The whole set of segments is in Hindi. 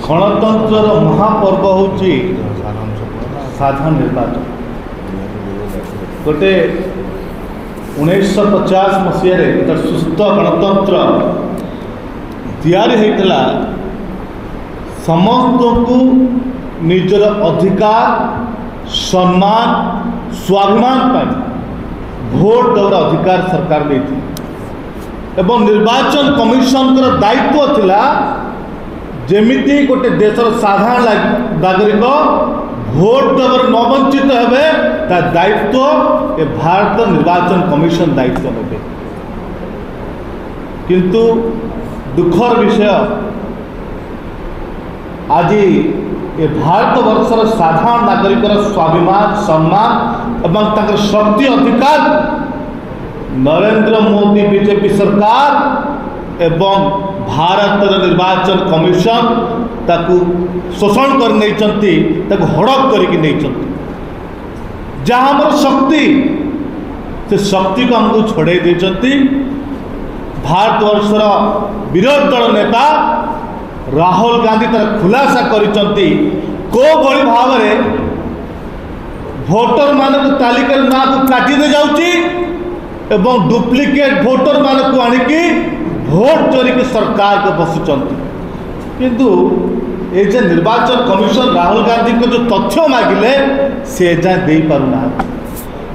गणतंत्र महापर्व हूँ साधारण निर्वाचन। गोटे 1950 मसीह सुस्थ गणतंत्र तैयारी होता समस्त को निजर अधिकार सम्मान स्वाभिमान पर भोट देवर अधिकार सरकार देती एवं निर्वाचन कमिशन दायित्व थिला जेमिति गोटे देशर साधारण नागरिक भोट देवर न वंचित हेबे ता दायित्व ए भारत निर्वाचन कमिशन दायित्व नेबे। किंतु दुखर विषय आज ये भारत वर्षर साधारण नागरिकर स्वाभिमान सम्मान एवं तक शक्ति अधिकार नरेंद्र मोदी बीजेपी सरकार एवं भारत निर्वाचन कमिशन ताकू शोषण कर नहीं चंती ताकू हड़प करके नहीं चंती जहाँ हमर शक्ति से शक्ति को हमको छोड़े देचंती। भारत वर्षर विरोधी दल नेता राहुल गांधी तर खुलासा करिचंती को बड़ी भाव में भोटर मानक तालिका ना को काटी दे जाउची एवं डुप्लिकेट भोटर मानक आनिकी भोट चोरी की सरकार को बसुचंती। किंतु ये जो निर्वाचन कमिशन राहुल गांधी को जो तथ्य मागिले से जा दे पारुना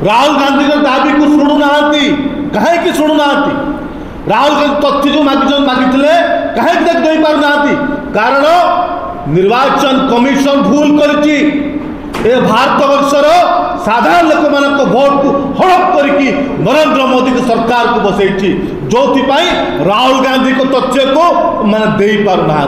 राहुल गांधी का दाबी को शुणुना कहीं शुणुना राहुल गांधी तथ्य जो मागिले कहीं तक दे पारुना कारण निर्वाचन कमिशन भूल करची भारत वर्षर साधारण लोक मान भोट को हड़प करके नरेंद्र मोदी की सरकार को बसई जो राहुल गांधी को तथ्य को मान दे पारुना।